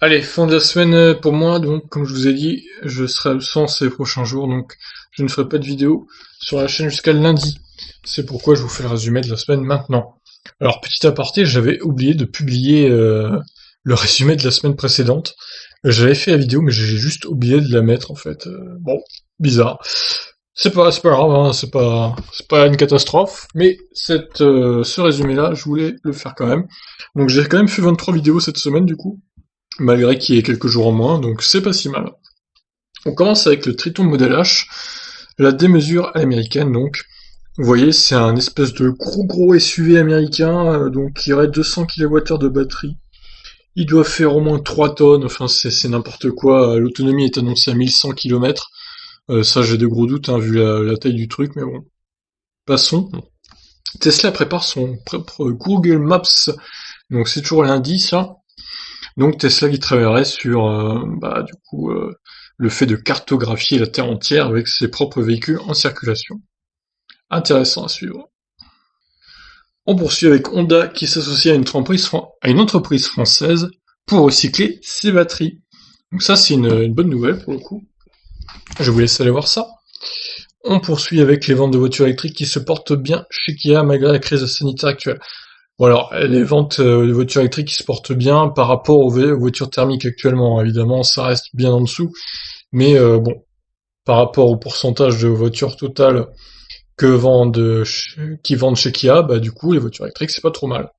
Allez, fin de la semaine pour moi, donc comme je vous ai dit, je serai absent ces prochains jours, donc je ne ferai pas de vidéo sur la chaîne jusqu'à lundi. C'est pourquoi je vous fais le résumé de la semaine maintenant. Alors, petit aparté, j'avais oublié de publier le résumé de la semaine précédente. J'avais fait la vidéo, mais j'ai juste oublié de la mettre en fait. Bon, bizarre. C'est pas grave, hein, c'est pas une catastrophe, mais ce résumé-là, je voulais le faire quand même. Donc j'ai quand même fait 23 vidéos cette semaine du coup malgré qu'il y ait quelques jours en moins, donc c'est pas si mal. On commence avec le Triton Model H, la démesure à l'américaine, donc. Vous voyez, c'est un espèce de gros SUV américain, donc qui aurait 200 kWh de batterie. Il doit faire au moins 3 tonnes, enfin c'est n'importe quoi, l'autonomie est annoncée à 1100 km. Ça j'ai de gros doutes, hein, vu la taille du truc, mais bon. Passons. Tesla prépare son propre Google Maps, donc c'est toujours lundi ça. Donc Tesla qui travaillerait sur du coup le fait de cartographier la Terre entière avec ses propres véhicules en circulation. Intéressant à suivre. On poursuit avec Honda qui s'associe à une entreprise française pour recycler ses batteries. Donc ça c'est une bonne nouvelle pour le coup. Je vous laisse aller voir ça. On poursuit avec les ventes de voitures électriques qui se portent bien chez Kia malgré la crise sanitaire actuelle. Bon alors, les ventes de voitures électriques qui se portent bien par rapport aux voitures thermiques actuellement, évidemment, ça reste bien en dessous, mais bon, par rapport au pourcentage de voitures totales qui vendent chez Kia, bah du coup, les voitures électriques, c'est pas trop mal.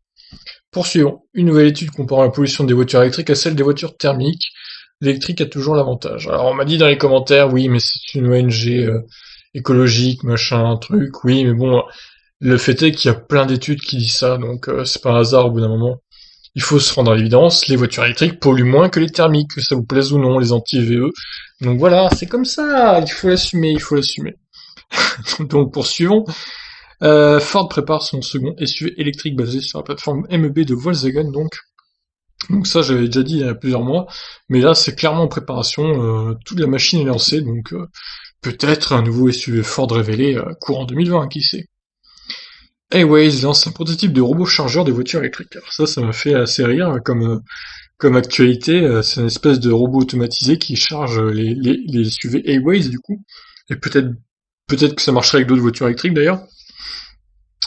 Poursuivons. Une nouvelle étude comparant la pollution des voitures électriques à celle des voitures thermiques. L'électrique a toujours l'avantage. Alors on m'a dit dans les commentaires, oui, mais c'est une ONG écologique, machin, truc, oui, mais bon, le fait est qu'il y a plein d'études qui disent ça, donc c'est pas un hasard au bout d'un moment. Il faut se rendre à l'évidence, les voitures électriques polluent moins que les thermiques, que ça vous plaise ou non, les anti-VE. Donc voilà, c'est comme ça, il faut l'assumer, il faut l'assumer. Donc poursuivons. Ford prépare son second SUV électrique basé sur la plateforme MEB de Volkswagen, donc ça j'avais déjà dit il y a plusieurs mois, mais là c'est clairement en préparation, toute la machine est lancée, donc peut-être un nouveau SUV Ford révélé courant 2020, qui sait. Airways lance un prototype de robot chargeur des voitures électriques. Alors ça m'a fait assez rire comme actualité. C'est une espèce de robot automatisé qui charge les SUV Airways du coup. Et peut-être que ça marcherait avec d'autres voitures électriques d'ailleurs.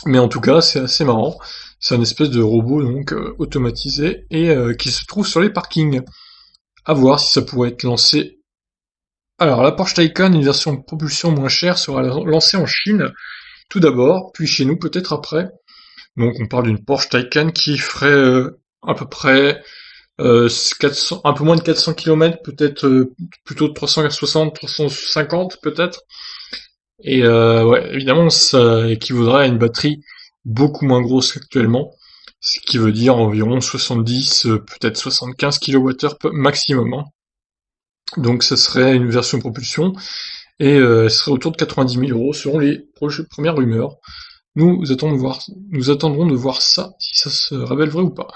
Mais en tout cas, c'est assez marrant. C'est un espèce de robot donc automatisé et qui se trouve sur les parkings. À voir si ça pourrait être lancé. Alors la Porsche Taycan, une version de propulsion moins chère, sera lancée en Chine tout d'abord, puis chez nous peut-être après. Donc on parle d'une Porsche Taycan qui ferait à peu près 400, un peu moins de 400 km, peut-être plutôt de 360, 350 peut-être. Et ouais, évidemment ça équivaudrait à une batterie beaucoup moins grosse qu'actuellement, ce qui veut dire environ 70, peut-être 75 kWh maximum, hein. Donc ça serait une version propulsion, et elle serait autour de 90 000 euros selon les premières rumeurs. Nous attendrons de voir ça, si ça se révèle vrai ou pas.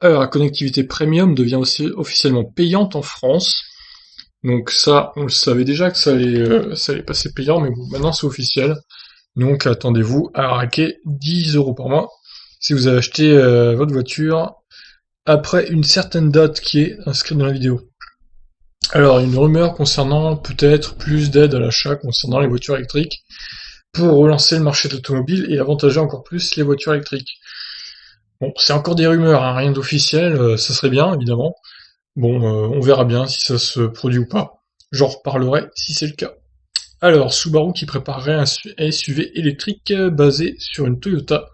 Alors, la connectivité premium devient aussi officiellement payante en France. Donc ça, on le savait déjà que ça allait passer payant, mais bon, maintenant c'est officiel. Donc attendez-vous à raquer 10 euros par mois si vous avez acheté votre voiture après une certaine date qui est inscrite dans la vidéo. Alors, une rumeur concernant peut-être plus d'aide à l'achat concernant les voitures électriques pour relancer le marché de l'automobile et avantager encore plus les voitures électriques. Bon, c'est encore des rumeurs, hein, rien d'officiel, ça serait bien, évidemment. Bon, on verra bien si ça se produit ou pas. J'en reparlerai si c'est le cas. Alors, Subaru qui préparerait un SUV électrique basé sur une Toyota,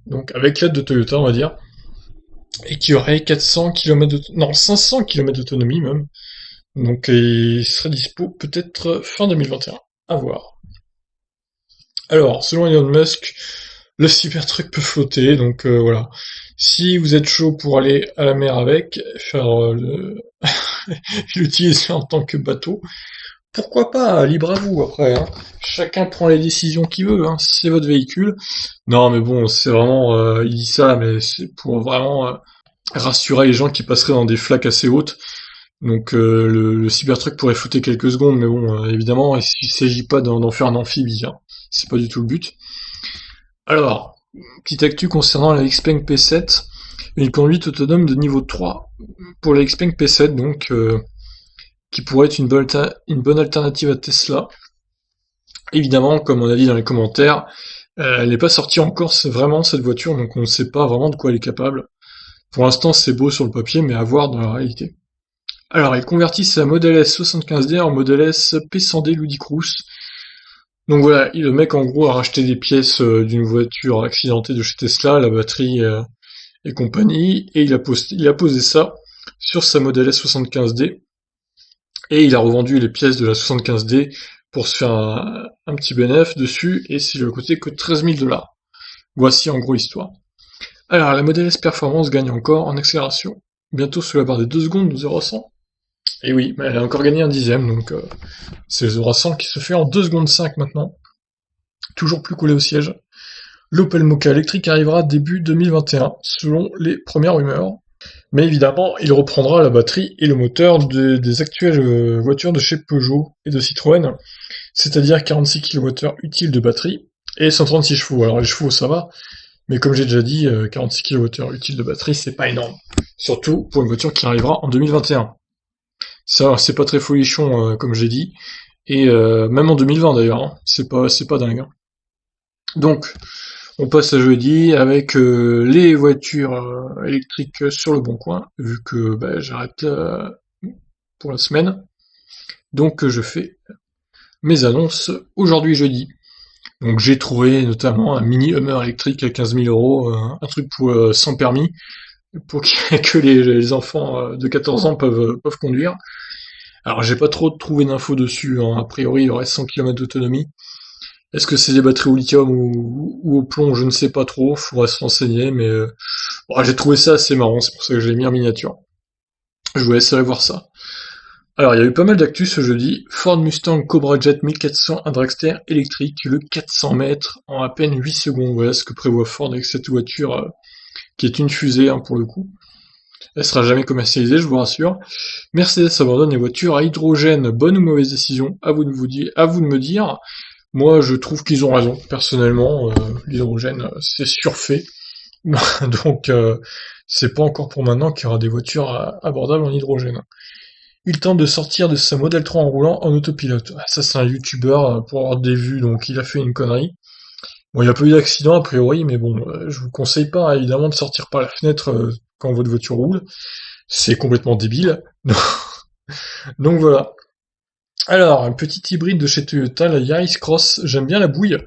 donc avec l'aide de Toyota, on va dire, et qui aurait 400 km non, 500 km d'autonomie même. Donc, il serait dispo peut-être fin 2021. À voir. Alors, selon Elon Musk, le Cybertruck peut flotter, donc voilà. Si vous êtes chaud pour aller à la mer avec, faire l'utiliser en tant que bateau, pourquoi pas, libre à vous après, hein. Chacun prend les décisions qu'il veut, hein. C'est votre véhicule. Non mais bon, c'est vraiment, il dit ça, mais c'est pour vraiment rassurer les gens qui passeraient dans des flaques assez hautes. Donc le Cybertruck pourrait flotter quelques secondes, mais bon, évidemment, il s'agit pas d'en faire un amphibie, hein. C'est pas du tout le but. Alors, petite actu concernant la Xpeng P7. une conduite autonome de niveau 3 pour la Xpeng P7, donc qui pourrait être une bonne alternative à Tesla. Évidemment, comme on a dit dans les commentaires, elle n'est pas sortie encore vraiment cette voiture, donc on ne sait pas vraiment de quoi elle est capable. Pour l'instant, c'est beau sur le papier, mais à voir dans la réalité. Alors, ils convertissent sa Model S 75D en Model S P100D Ludicrous. Donc voilà, le mec en gros a racheté des pièces d'une voiture accidentée de chez Tesla, la batterie et compagnie, et il a posé ça sur sa Model S 75D, et il a revendu les pièces de la 75D pour se faire un petit bénéfice dessus, et c'est le côté que 13 000 $. Voici en gros l'histoire. Alors, la Model S Performance gagne encore en accélération, bientôt sous la barre des 2 secondes de 0 à 100. Et oui, mais elle a encore gagné un dixième, donc c'est le 0 à 100 qui se fait en 2 secondes 5 maintenant. Toujours plus collé au siège. L'Opel Mokka électrique arrivera début 2021, selon les premières rumeurs. Mais évidemment, il reprendra la batterie et le moteur des actuelles voitures de chez Peugeot et de Citroën, c'est-à-dire 46 kWh utiles de batterie et 136 chevaux. Alors les chevaux ça va, mais comme j'ai déjà dit, 46 kWh utiles de batterie c'est pas énorme. Surtout pour une voiture qui arrivera en 2021. Ça, c'est pas très folichon comme j'ai dit, et même en 2020 d'ailleurs, hein. C'est pas dingue. Hein. Donc, on passe à jeudi avec les voitures électriques sur le bon coin, vu que j'arrête pour la semaine. Donc je fais mes annonces aujourd'hui jeudi. Donc j'ai trouvé notamment un mini Hummer électrique à 15 000 €, un truc pour sans permis, pour que les enfants de 14 ans peuvent conduire. Alors j'ai pas trop trouvé d'infos dessus, hein. A priori il aurait 100 km d'autonomie. Est-ce que c'est des batteries au lithium ou au plomb, je ne sais pas trop, faudrait se renseigner, mais j'ai trouvé ça assez marrant, c'est pour ça que je l'ai mis en miniature. Je vous laisserai voir ça. Alors il y a eu pas mal d'actu ce jeudi. Ford Mustang Cobra Jet 1400, un dragster électrique, le 400 mètres en à peine 8 secondes. Voilà ce que prévoit Ford avec cette voiture qui est une fusée hein, pour le coup. Elle sera jamais commercialisée, je vous rassure. Mercedes abandonne les voitures à hydrogène. Bonne ou mauvaise décision? À vous de me dire. Moi, je trouve qu'ils ont raison. Personnellement, l'hydrogène, c'est surfait. Donc, c'est pas encore pour maintenant qu'il y aura des voitures abordables en hydrogène. Il tente de sortir de sa Model 3 en roulant en autopilote. Ça, c'est un youtubeur pour avoir des vues, donc il a fait une connerie. Bon, il n'y a pas eu d'accident a priori, mais bon, je vous conseille pas évidemment de sortir par la fenêtre quand votre voiture roule. C'est complètement débile. Donc voilà. Alors, un petit hybride de chez Toyota, la Yaris Cross, j'aime bien la bouille.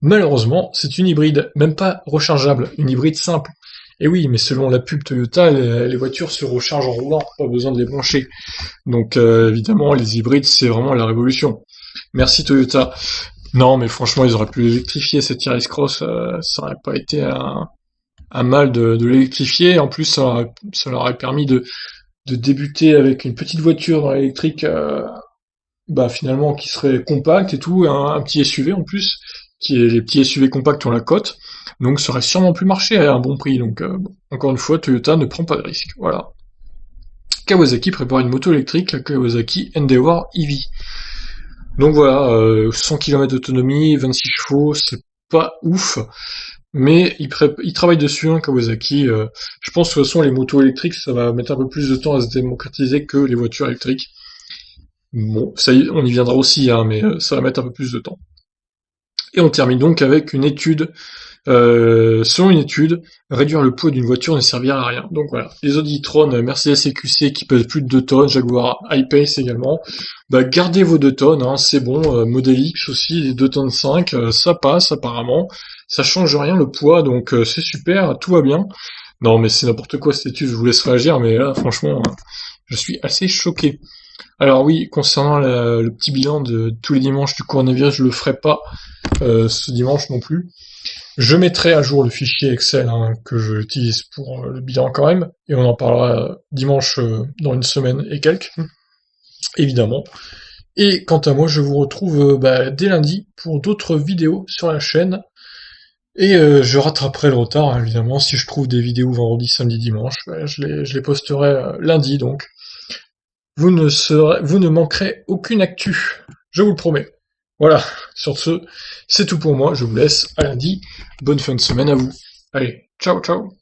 Malheureusement, c'est une hybride, même pas rechargeable, une hybride simple. Et oui, mais selon la pub Toyota, les voitures se rechargent en roulant, pas besoin de les brancher. Donc évidemment, les hybrides, c'est vraiment la révolution. Merci Toyota. Non, mais franchement, ils auraient pu l'électrifier, cette Yaris Cross, ça aurait pas été un mal de l'électrifier. En plus, ça leur aurait permis de débuter avec une petite voiture dans l'électrique, finalement, qui serait compacte et tout, un petit SUV en plus, les petits SUV compacts ont la cote, donc ça aurait sûrement pu marcher à un bon prix. Donc, encore une fois, Toyota ne prend pas de risque. Voilà. Kawasaki prépare une moto électrique, la Kawasaki Endeavor EV. Donc voilà, 100 km d'autonomie, 26 chevaux, c'est pas ouf, mais il travaille dessus, hein, Kawasaki. Je pense que de toute façon, les motos électriques, ça va mettre un peu plus de temps à se démocratiser que les voitures électriques. Bon, ça y est, on y viendra aussi, hein, mais ça va mettre un peu plus de temps. Et on termine donc avec une étude. Selon une étude, réduire le poids d'une voiture ne servira à rien. Donc voilà, les Audi e-tron Mercedes EQC qui pèsent plus de 2 tonnes, Jaguar I-Pace également, gardez vos 2 tonnes, hein, c'est bon, Model X aussi, les 2 tonnes 5, ça passe apparemment, ça change rien le poids, donc c'est super, tout va bien. Non mais c'est n'importe quoi cette étude, je vous laisse réagir, mais là franchement, je suis assez choqué. Alors oui, concernant le petit bilan de tous les dimanches du coronavirus, je le ferai pas ce dimanche non plus. Je mettrai à jour le fichier Excel que j'utilise pour le bilan quand même, et on en parlera dimanche dans une semaine et quelques, évidemment. Et quant à moi, je vous retrouve dès lundi pour d'autres vidéos sur la chaîne, et je rattraperai le retard, hein, évidemment, si je trouve des vidéos vendredi, samedi, dimanche, je les posterai lundi, donc. Vous ne manquerez aucune actu, je vous le promets. Voilà, sur ce, c'est tout pour moi, je vous laisse, à lundi, bonne fin de semaine à vous. Allez, ciao ciao.